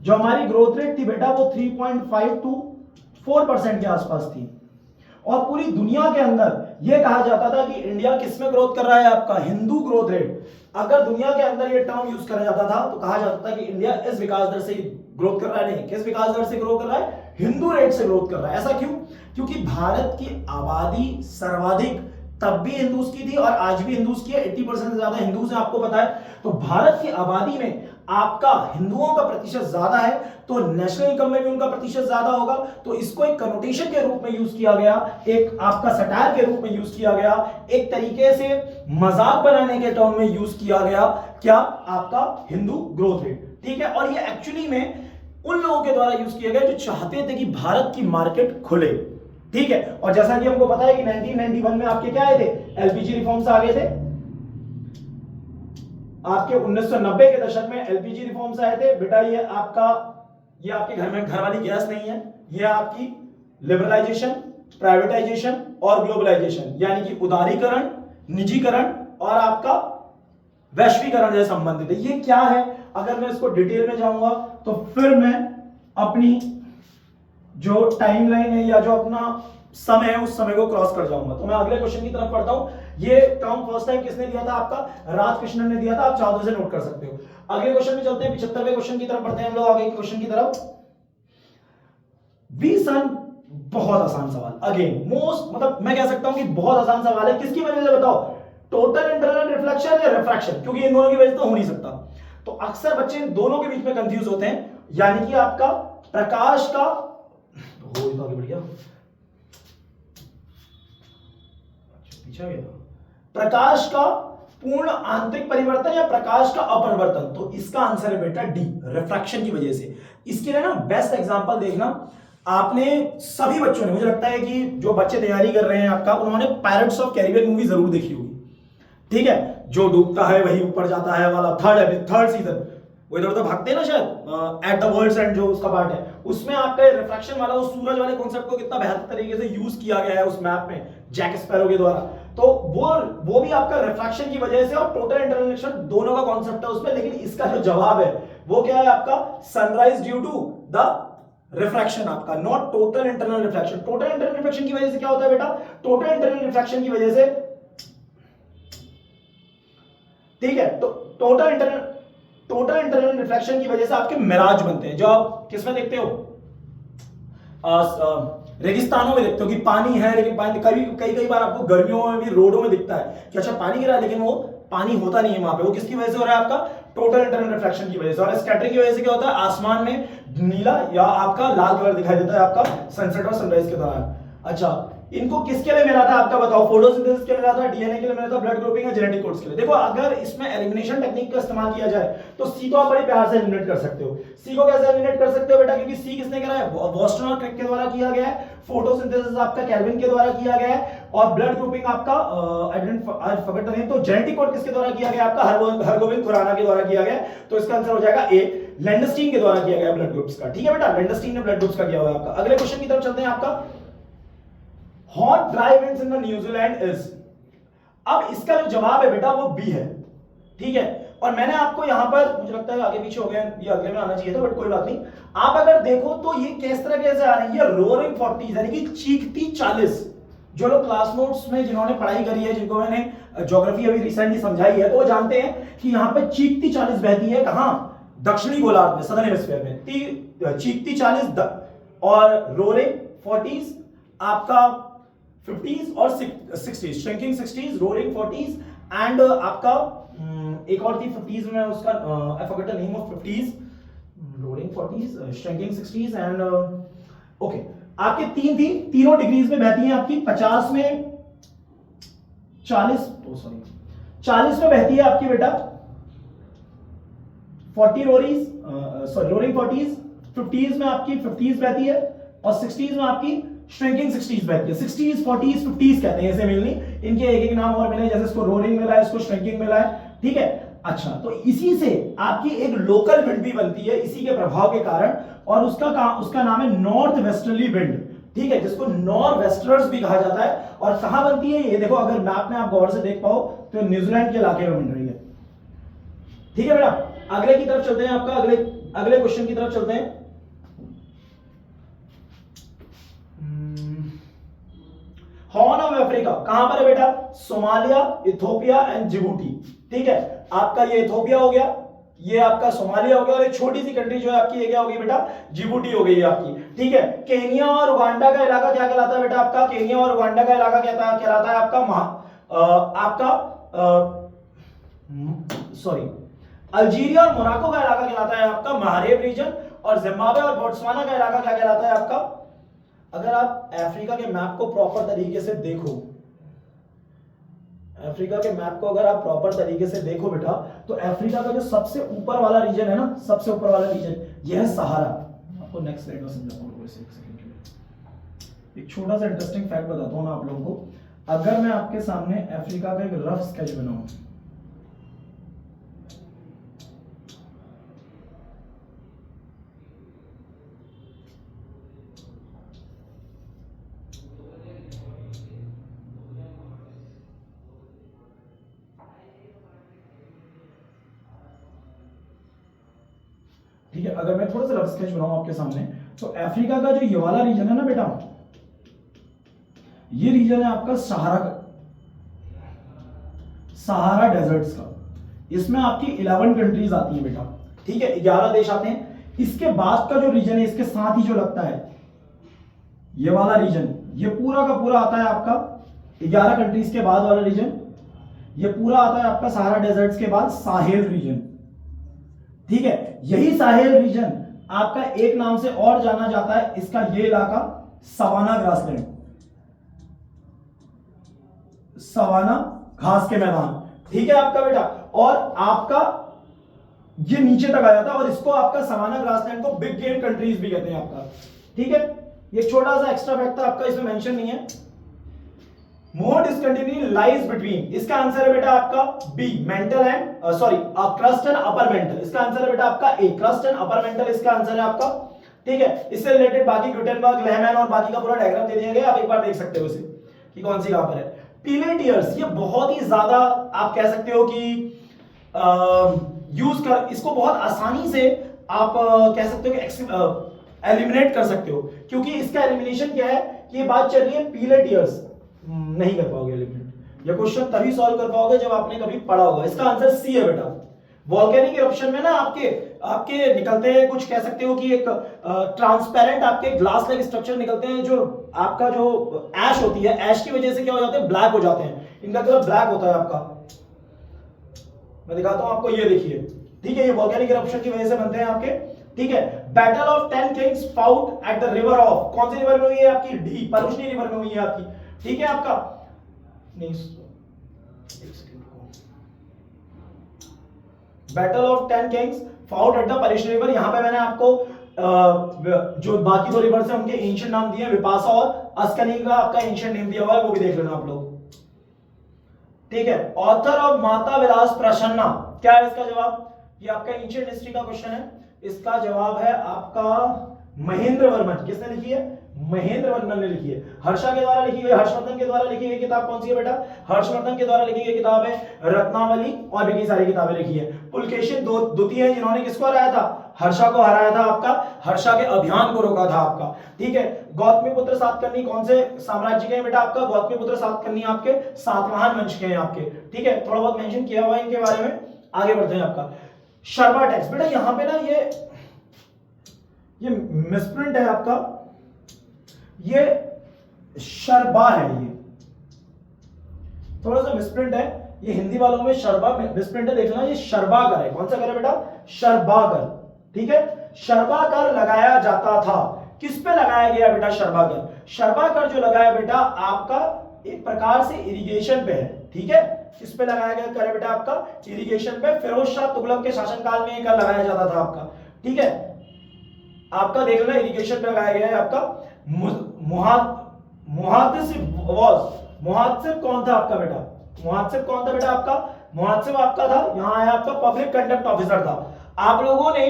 जो हमारी ग्रोथ रेट थी बेटा वो 3.5 to 4% के आसपास थी। और पूरी दुनिया के अंदर यह कहा जाता था कि इंडिया किसमें ग्रोथ कर रहा है? आपका हिंदू ग्रोथ रेट। अगर दुनिया के अंदर यह टर्म यूज करा जाता था तो कहा जाता था कि इंडिया इस विकास दर से ग्रोथ कर रहा है। नहीं, किस विकास दर से ग्रोथ कर रहा है? हिंदू रेट से ग्रोथ कर रहा है। ऐसा क्यों? क्योंकि भारत की आबादी सर्वाधिक तब भी हिंदूज की थी और आज भी हिंदूज की है। 80% से ज्यादा हिंदूज हैं, आपको पता है। तो भारत की आबादी में आपका हिंदुओं का प्रतिशत ज्यादा है, तो नेशनल इनकम में भी उनका प्रतिशत ज्यादा होगा। तो इसको एक कनोटेशन के रूप में यूज किया गया, एक आपका सटायर के रूप में यूज किया गया, एक तरीके से मजाक बनाने के टर्म में यूज किया गया। क्या? आपका हिंदू ग्रोथ रेट। ठीक है, और ये एक्चुअली में उन लोगों के द्वारा यूज किया गया जो चाहते थे कि भारत की मार्केट खुले। ठीक है, और जैसा कि हमको पता है कि 1991 में आपके क्या आए थे? एलपीजी रिफॉर्म्स आ गए थे। आपके 1990 के दशक में एलपीजी रिफॉर्म्स आए थे बेटा। ये आपके घर में घर वाली गैस नहीं है, ये आपकी लिबरलाइजेशन, प्राइवेटाइजेशन और ग्लोबलाइजेशन, यानी कि उदारीकरण, निजीकरण और आपका वैश्वीकरण से संबंधित है। ये क्या है? अगर मैं इसको डिटेल में जाऊंगा तो फिर मैं अपनी जो टाइमलाइन है या जो अपना समय है उस समय को क्रॉस कर जाऊंगा। तो मैं अगले क्वेश्चन की तरफ पढ़ता हूं। ये टर्म फर्स्ट टाइम किसने दिया था? आपका राजकृष्णन ने दिया था। आप चाहो तो इसे नोट कर सकते हो। अगले क्वेश्चन में चलते हैं, 75वें क्वेश्चन की तरफ बढ़ते हैं हम लोग आगे क्वेश्चन की तरफ। वी सन, बहुत आसान सवाल, अगेन मोस्ट, मतलब मैं कह सकता हूं कि बहुत आसान सवाल है। किसकी वजह से बताओ? टोटल इंटरनल रिफ्लेक्शन या रिफ्रैक्शन? क्योंकि इन दोनों की वजह से तो हो नहीं सकता। तो अक्सर बच्चे इन दोनों के बीच में कंफ्यूज होते हैं, यानी कि आपका प्रकाश का हो तो आगे बढ़ गया। पीछे गया, प्रकाश का पूर्ण आंतरिक परिवर्तन या प्रकाश का अपरिवर्तन, तो इसका आंसर है बेटा डी, रिफ्रैक्शन की वजह से। इसके लिए ना बेस्ट एग्जांपल देखना, आपने सभी बच्चों ने, मुझे लगता है कि जो बच्चे तैयारी कर रहे हैं आपका, उन्होंने पायरेट्स ऑफ कैरिबियन मूवी जरूर देखी होगी, ठीक है, जो डूबता है वही ऊपर जाता है वाला थर्ड सीजन, वो इधर उधर भागते हैं ना शायद, एट द वर्ल्ड्स एंड जो उसका पार्ट है, उसमें आपका रिफ्रैक्शन वाला उस सूरज वाले कॉन्सेप्ट को कितना बेहतर तरीके से यूज किया गया है उस मैप में जैक स्पैरो के द्वारा। तो वो भी आपका रिफ्रैक्शन की वजह से और टोटल इंटरनल रिफ्लेक्शन दोनों का कॉन्सेप्ट है उसमें। लेकिन इसका जो जवाब है वो क्या है आपका, sunrise due to the refraction, आपका not total internal reflection. Total internal reflection की वजह से क्या होता है बेटा, टोटल इंटरनल रिफ्लेक्शन की वजह से, ठीक है, तो टोटल इंटरनल रिफ्लेक्शन की वजह से आपके मिराज बनते हैं, जो आप किसमें देखते हो, रेगिस्तानों में देखते हो कि पानी है, लेकिन पानी कई बार आपको गर्मियों में भी रोडों में दिखता है कि अच्छा पानी गिरा है, लेकिन वो पानी होता नहीं है वहां पे। वो किसकी वजह से हो रहा है, आपका टोटल इंटरनल रिफ्लेक्शन की वजह से। और स्कैटरिंग की वजह से क्या होता है, आसमान में नीला या आपका लाल कलर दिखाई देता है आपका सनसेट और सनराइज के दौरान। अच्छा, इनको किसके लिए मिला था आपका बताओ, फोटोसिंथेसिस के लिए मिला था, डीएनए के लिए मिला था, ब्लड ग्रुपिंग या जेनेटिक कोड्स के लिए। देखो अगर इसमें एलिमिनेशन टेक्निक का इस्तेमाल किया जाए तो सी को आप बड़े प्यार से एलिमिनेट कर सकते हो। सी को कैसे एलिमिनेट कर सकते हो बेटा, क्योंकि सी किसने करा है, बोस्टन और क्रिक के द्वारा किया गया है, फोटोसिंथेसिस आपका केल्विन के द्वारा किया गया है, और ब्लड ग्रुपिंग आपका आई फॉरगॉट द नेम, तो जेनेटिक कोड किसके द्वारा किया गया, आपका हरगोविंद खुराना के द्वारा किया गया। तो इसका आंसर हो जाएगा ए, लैंडस्टीन के द्वारा किया गया ब्लड ग्रुप्स का। ठीक है बेटा, लैंडस्टीन ने ब्लड ग्रुप्स का किया हुआ है आपका। अगले क्वेश्चन की तरफ चलते हैं, आपका hot dry winds in the New Zealand is, अब इसका जो जवाब है बेटा वो बी है, ठीक है। और मैंने आपको यहां पर, मुझे लगता है आगे पीछे हो गया, ये अगले में आना चाहिए था, बट कोई बात नहीं। आप अगर देखो तो ये किस तरह कैसे आ रही है, रोरिंग 40 यानी कि चीखती 40। जो लोग क्लास नोट्स में जिन्होंने पढ़ाई करी है, जिनको मैंने ज्योग्राफी अभी रिसेंटली समझाई है, तो वो जानते हैं कि यहां पे चीखती 40 बहती है, कहां, दक्षिणी गोलार्ध में, सदर्न हेमिस्फीयर में। चीखती 40 और रोरिंग 40 आपका 50s और 60s, shrinking 60s, roaring 40s and आपका एक और थी 50s में, उसका I forgot the name of 50s, roaring 40s, shrinking 60s and okay, आपके तीन थी, तीनों डिग्रीज में बहती हैं आपकी। 50 में 40 में बहती है आपकी बेटा 40 रोरिंग 40s, 50s में आपकी 50s बहती है, और 60s में आपकी श्रिंकिंग 60s बहती है। 60s 40s 50s कहते हैं इसे मिलनी, इनके एक एक नाम और मिले, जैसे इसको रोरिंग मिला है, इसको श्रिंकिंग मिला है, ठीक है। अच्छा, तो इसी से आपकी एक लोकल विंड भी बनती है इसी के प्रभाव के कारण, और उसका नाम है नॉर्थ वेस्टर्ली विंड, ठीक है, जिसको नॉर्थ वेस्टर्स भी कहा जाता है। और कहां बनती है ये देखो, अगर मैप में आप गौर से देख पाओ तो न्यूजीलैंड के इलाके में बन रही है, ठीक है बेटा। अगले की तरफ चलते हैं, आपका अगले क्वेश्चन की तरफ चलते हैं। हॉर्न ऑफ अफ्रीका कहां पर है बेटा, सोमालिया, इथोपिया एंड जिबूटी, ठीक है। आपका ये इथोपिया हो गया, ये आपका सोमालिया हो गया, और एक छोटी सी कंट्री जो है आपकी ये क्या हो गई बेटा, जिबूटी हो गई आपकी, ठीक है। केनिया और उगांडा का इलाका क्या कहलाता है बेटा, आपका केनिया और उगांडा का इलाका कहलाता है अल्जीरिया और मोरक्को का इलाका कहलाता है आपका महारेब रीजन, और जिम्बाब्वे और बोत्सवाना का इलाका क्या कहलाता है आपका। अगर आप अफ्रीका के मैप को प्रॉपर तरीके से देखो, अफ्रीका के मैप को अगर आप प्रॉपर तरीके से देखो बेटा, तो अफ्रीका का जो सबसे ऊपर वाला रीजन है ना, सबसे ऊपर वाला रीजन, यह है सहारा। आपको नेक्स्ट स्लाइड में समझाता हूं, एक सेकंड के लिए एक छोटा सा इंटरेस्टिंग फैक्ट बताता हूं मैं आप लोगों को। अगर मैं आपके सामने अफ्रीका का एक रफ स्केच बनाऊं, ठीक है, अगर मैं थोड़ा सा रफ स्केच बनाऊं आपके सामने, तो अफ्रीका का जो ये वाला रीजन है ना बेटा, ये रीजन है आपका सहारा डेजर्ट्स का। इसमें आपकी 11 कंट्रीज आती हैं बेटा, ठीक है, 11 देश आते हैं। इसके बाद का जो रीजन है, इसके साथ ही जो लगता है ये वाला रीजन, ये पूरा का पूरा आता है आपका 11 कंट्रीज के बाद वाला रीजन, ये पूरा आता है आपका सहारा डेजर्ट्स के बाद साहेल रीजन, ठीक है। यही साहेल रीजन आपका एक नाम से और जाना जाता है, इसका ये इलाका सवाना ग्रासलैंड, सवाना, घास के मैदान, ठीक है आपका बेटा। और आपका ये नीचे तक आ जाता है और इसको आपका सवाना ग्रासलैंड को बिग गेम कंट्रीज भी कहते हैं आपका, ठीक है। ये छोटा सा एक्स्ट्रा फैक्ट था आपका, इसमें मेंशन नहीं है। मोर डिसकंटिन्यूटी लाइज बिटवीन, इसका आंसर है बेटा आपका B, mantle and sorry crust and upper mantle, इसका आंसर है बेटा आपका A, crust and upper mantle इसका आंसर है आपका, ठीक है। इससे रिलेटेड बाकी गुटेनबर्ग, लेहमैन और बाकी का पूरा डायग्राम दे दिया गया, आप एक बार देख सकते हो इसे कि कौन सी कहां पर है। पीले टीयर्स, ये बहुत ही ज्यादा आप कह सकते हो कि यूज कर, इसको बहुत आसानी से आप कह सकते हो कि एलिमिनेट कर सकते हो, क्योंकि इसका एलिमिनेशन क्या है कि ये बात चल रही है पीले टीयर्स, नहीं कर पाओगे एलिमिनेट। ये क्वेश्चन तभी सॉल्व कर पाओगे जब आपने कभी पढ़ा होगा। इसका आंसर सी है बेटा। वोल्केनिक इरप्शन में ना आपके निकलते हैं, कुछ कह सकते हो कि एक ट्रांसपेरेंट आपके ग्लास लाइक स्ट्रक्चर निकलते हैं, जो आपका जो ऐश होती है, ऐश की वजह से क्या हो जाते हैं, ब्लैक हो जाते हैं, इनका कलर ब्लैक होता है आपका। मैं दिखाता हूं आपको, ये देखिए, ठीक है, ये वोल्केनिक इरप्शन की वजह से बनते हैं आपके, ठीक है। Battle of 10 Kings fought at the river of, कौन सी रिवर में हुई है आपकी, डी, परुष्णी रिवर में हुई है आपकी, ठीक है आपका। Battle of 10 Kings fought at the Parushni river, यहां पे मैंने आपको जो बाकी दो रिवर से उनके एंशिएंट नाम दिए, विपाशा और अस्कनी का आपका एंशिएंट नेम दिया हुआ है, वो भी देख लेना आप लोग, ठीक है। ऑथर ऑफ माता विलास प्रसन्ना, क्या है इसका जवाब, ये आपका एंशिएंट हिस्ट्री का क्वेश्चन है, इसका जवाब है आपका महेंद्र वर्मन। किसने लिखी है, महेंद्र वर्मन ने लिखी है। हर्षा के द्वारा लिखी गई, हर्षवर्धन के द्वारा लिखी गई किताब कौन सी है बेटा, हर्षवर्धन के द्वारा लिखी गई किताब है रत्नावली, और भी सारी किताबें लिखी है। पुलकेशिन द्वितीय है जिन्होंने किसको हराया था, हर्षा को हराया था आपका, हर्षा के अभियान को रोका था आपका, ठीक है। गौतमीपुत्र सातकर्णी कौन से साम्राज्य के हैं बेटा आपका, गौतमीपुत्र सातकर्णी आपके सातवाहन वंश के हैं आपके, ठीक है। थोड़ा बहुत मेंशन किया हुआ है इनके बारे में, आगे बढ़ते हैं आपका। शर्मा टैक्स, बेटा यहां पे ना ये मिसप्रिंट है आपका, ये शर्बा है, ये थोड़ा सा मिसप्रिंट है, ये हिंदी वालों में शर्बा मिसप्रिंट है, देखना ये शर्बाकर है। कौन सा कर है बेटा, शर्बाकर, ठीक है। शर्बाकर लगाया जाता था, किस पे लगाया गया बेटा शर्बाकर, शर्बाकर जो लगाया बेटा आपका एक प्रकार से इरिगेशन पे है, ठीक है। किस पे लगाया गया करे बेटा आपका, इरिगेशन पे। फिरोज शाह तुगलक के शासनकाल में एक लगाया जाता था आपका, ठीक है। आपका देख लेना इरिगेशन पे लगाया गया है आपका। मुहात्सिब कौन था आपका बेटा, मुहात्सिब कौन था बेटा आपका, मुहात्सिब आपका था, यहां आया आपका पब्लिक कंडक्ट ऑफिसर था। आप लोगों ने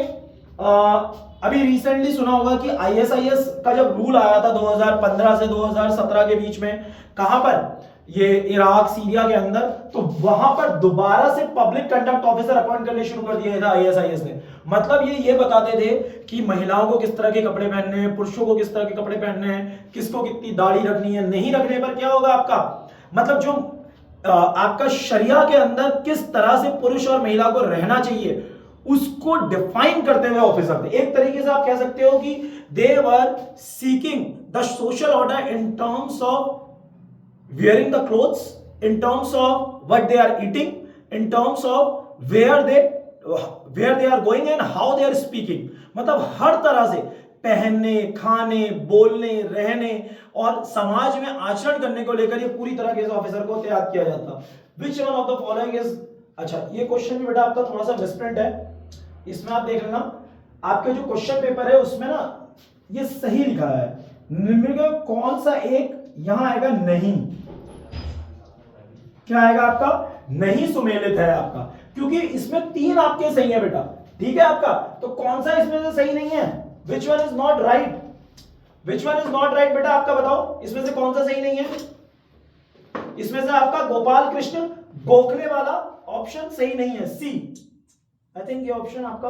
अभी रिसेंटली सुना होगा कि आईएसआईएस का जब रूल आया था 2015 से 2017 के बीच में, कहां पर, ये इराक सीरिया के अंदर, तो वहां पर दोबारा से पब्लिक कंडक्ट ऑफिसर अपॉइंट करने शुरू कर दिया था आईएसआईएस ने। मतलब ये बताते थे कि महिलाओं को किस तरह के कपड़े पहनने हैं, पुरुषों को किस तरह के कपड़े पहनने हैं, किसको कितनी दाढ़ी रखनी है, नहीं रखने पर क्या होगा आपका, मतलब जो आपका शरिया के अंदर किस तरह से पुरुष और महिला को रहना चाहिए उसको डिफाइन करते हुए ऑफिसर थे। एक तरीके से आप कह सकते हो कि they were seeking the social order in terms of wearing the clothes, in terms of what they are eating, in terms of where they are going and how they are speaking, मतलब हर तरह से पहनने, खाने, बोलने, रहने और समाज में आचरण करने को लेकर ये पूरी तरह के ऑफिसर को तैयार किया जाता। Which one of the following is, अच्छा ये क्वेश्चन भी बेटा आपका थोड़ा सा मिसप्रिंट है, इसमें आप देख लेना, आपके जो क्वेश्चन पेपर है उसमें ना ये सही लिखा है, निम्न में कौन सा एक यहां आएगा, नहीं, क्या आएगा आपका, नहीं सुमेलित है आपका, क्योंकि इसमें 3 आपके सही है बेटा, ठीक है आपका, तो कौन सा इसमें से सही नहीं है, which one is not right, which one is not right बेटा आपका बताओ, इसमें से कौन सा सही नहीं है, इसमें से आपका गोपाल कृष्ण गोखले वाला ऑप्शन सही नहीं है, सी। आई थिंक ये ऑप्शन आपका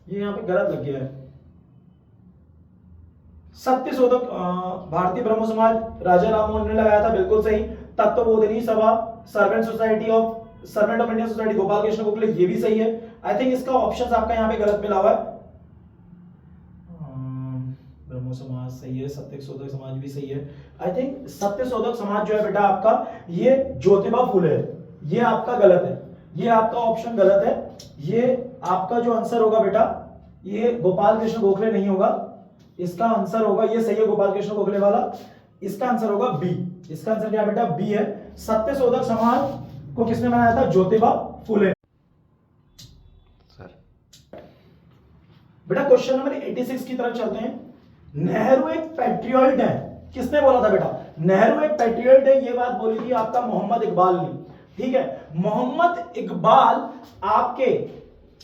ये यहां पे गलत लग गया है। सत्यशोधक भारतीय ब्रह्म समाज राजा राममोहन ने लगाया था, बिल्कुल सही। तत्वबोधिनी सभा, servant society of servant of Indian society Gopal Krishna Gokhale, ये भी सही है। आई थिंक इसका ऑप्शन आपका यहाँ पे गलत मिला हुआ है। ब्रह्म समाज सही है, सत्यशोधक समाज भी सही है। आई थिंक सत्यशोधक समाज जो है बेटा आपका ये ज्योतिबा फूले है, ये आपका गलत है, ये आपका ऑप्शन गलत है। ये आपका जो आंसर होगा बेटा ये गोपाल कृष्ण गोखले नहीं होगा, इसका आंसर होगा, ये सही है गोपाल कृष्ण गोखले वाला, इसका आंसर होगा बी। इसका आंसर क्या बेटा, बी है। सत्यशोधक समाज को किसने बनाया था? ज्योतिबा फुले। बेटा क्वेश्चन नंबर 86 की तरफ चलते हैं। नेहरू एक पैट्रियट है, किसने बोला था बेटा? नेहरू एक पैट्रियट है, ये बात बोली थी आपका मोहम्मद इकबाल ने। ठीक है, मोहम्मद इकबाल आपके,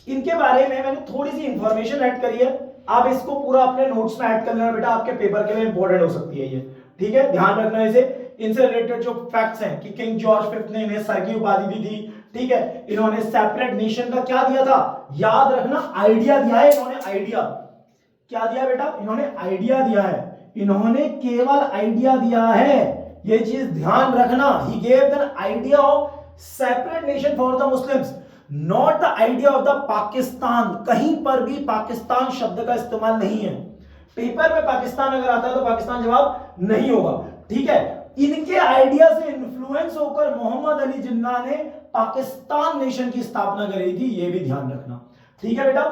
इनके बारे में मैंने थोड़ी सी इंफॉर्मेशन ऐड करी है, आप इसको पूरा अपने नोट्स में ऐड कर लेना बेटा, आपके पेपर के लिए इंपॉर्टेंट हो सकती है ये। ठीक है, ध्यान रखना इसे। इनसे रिलेटेड जो फैक्ट्स हैं कि किंग जॉर्ज फिफ्थ ने इन्हें सर की उपाधि दी थी। ठीक है, इन्होंने सेपरेट नेशन का क्या दिया था? याद रखना, आइडिया दिया है इन्होंने। आइडिया क्या दिया बेटा? इन्होंने आइडिया दिया है, इन्होंने केवल आइडिया दिया है, ये चीज ध्यान रखना। He gave the idea of separate nation for the Muslims, not the idea of the Pakistan. कहीं पर भी पाकिस्तान शब्द का इस्तेमाल नहीं है। पेपर में पाकिस्तान अगर आता है तो पाकिस्तान जवाब नहीं होगा। ठीक है, इनके आइडिया से इन्फ्लुएंस होकर मोहम्मद अली जिन्ना ने पाकिस्तान नेशन की स्थापना करी थी, ये भी ध्यान रखना। ठीक है बेटा,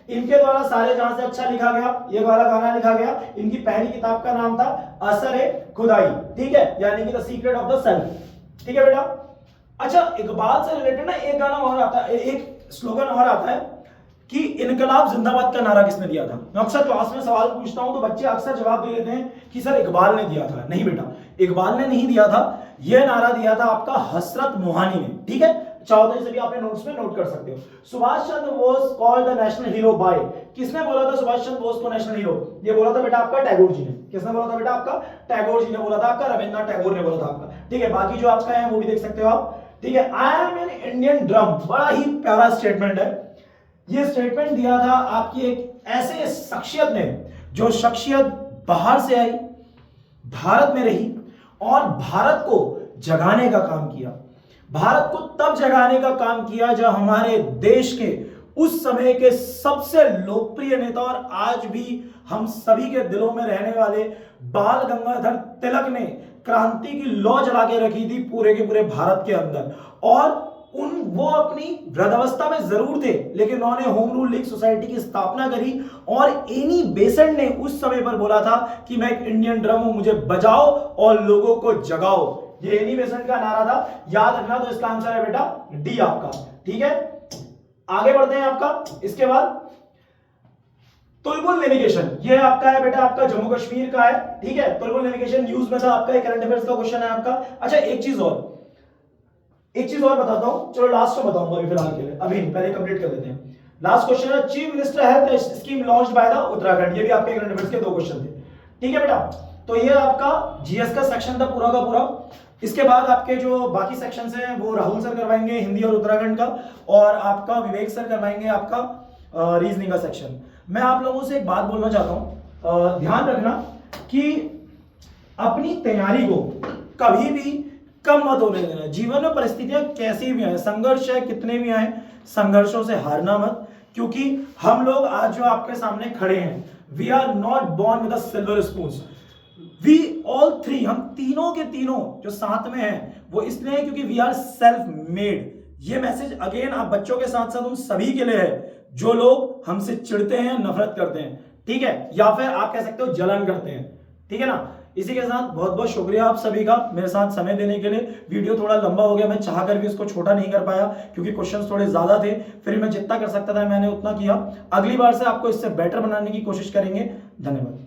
इनके द्वारा सारे जहां से अच्छा लिखा गया, ये वाला गाना लिखा गया। इनकी पहली किताब का नाम था असर-ए खुदाई। ठीक है, यानी कि the secret of the self. ठीक है बेटा, अच्छा इकबाल से रिलेटेड ना एक गाना और आता है, एक स्लोगन और आता है कि इनकलाब जिंदाबाद का नारा किसने दिया था? मैं अक्सर क्लास में सवाल पूछता हूं तो बच्चे अक्सर जवाब दे देते हैं कि सर इकबाल ने दिया था। नहीं बेटा, इकबाल ने नहीं दिया था, यह नारा दिया था आपका हसरत मोहानी ने। ठीक है, चाहो तो इसे भी आपने नोट्स में नोट कर सकते हो। Subhash Chandra Bose called the national hero by, किसने बोला था सुभाष चंद्र बोस को नेशनल हीरो? ये बोला था बेटा आपका टैगोर जी ने। किसने बोला था बेटा? आपका टैगोर जी ने बोला था, आपका रविंद्रनाथ टैगोर ने बोला था आपका। ठीक है, बाकी जो आपका है वो भी देख सकते हो आप। ठीक है, I am an Indian drum, बड़ा ही प्यारा स्टेटमेंट है। ये स्टेटमेंट दिया था आपकी एक ऐसे शख्सियत ने, जो शख्सियत बाहर से आई, भारत में रही और भारत को जगाने का काम किया। भारत को तब जगाने का काम किया जब हमारे देश के उस समय के सबसे लोकप्रिय नेता और आज भी हम सभी के दिलों में रहने वाले बाल गंगाधर तिलक ने क्रांति की लौ जला के रखी थी पूरे के पूरे भारत के अंदर। और वो अपनी वृद्धावस्था में जरूर थे, लेकिन उन्होंने होम रूल लीग सोसाइटी की स्थापना करी और एनी बेसेंट ने उस समय पर बोला था कि मैं एक इंडियन ड्रम हूं, मुझे बजाओ और लोगों को जगाओ। ये एनी बेसेंट का नारा था, याद रखना। तो इसका आंसर है बेटा डी आपका। ठीक है, आगे बढ़ते हैं आपका। इसके बाद तुलबुल नेविगेशन, ये आपका है बेटा, आपका जम्मू कश्मीर का है। ठीक है, तुलबुल नेविगेशन न्यूज में था आपका, एक करंट अफेयर्स का क्वेश्चन है आपका। अच्छा एक चीज और बताता हूं, चलो लास्ट में बताऊंगा अभी फिलहाल के लिए, अभी पहले कंप्लीट कर लेते हैं। लास्ट क्वेश्चन है, chief minister health scheme launched by the Uttarakhand. ये भी आपके करंट अफेयर्स के दो क्वेश्चन थे। ठीक है बेटा, तो ये आपका जीएस का सेक्शन था पूरा का पूरा। इसके बाद आपके जो बाकी सेक्शंस हैं वो राहुल सर करवाएंगे हिंदी और उत्तराखंड का, और आपका विवेक सर करवाएंगे आपका रीजनिंग का सेक्शन। मैं आप लोगों से एक बात बोलना चाहता हूं, ध्यान रखना कि अपनी तैयारी को कभी भी कम मत होने देना। जीवन में परिस्थितियां कैसी भी आए, संघर्ष है कितने भी आए, संघर्षों से हारना मत, क्योंकि हम लोग आज जो आपके सामने खड़े हैं, we are not born with a silver spoon. We all three, हम तीनों के तीनों जो साथ में हैं वो इसलिए है क्योंकि वी आर सेल्फ मेड। ये मैसेज अगेन आप बच्चों के साथ साथ उन सभी के लिए है जो लोग हमसे चिढ़ते हैं, नफरत करते हैं, ठीक है, या फिर आप कह सकते हो जलन करते हैं। ठीक है ना, इसी के साथ बहुत बहुत शुक्रिया आप सभी का मेरे साथ समय देने के लिए। वीडियो थोड़ा लंबा हो गया, मैं चाहकर भी इसको छोटा नहीं कर पाया क्योंकि क्वेश्चंस थोड़े ज्यादा थे, फिर मैं जितना कर सकता था मैंने उतना किया। अगली बार से आपको इससे बेटर बनाने की कोशिश करेंगे। धन्यवाद।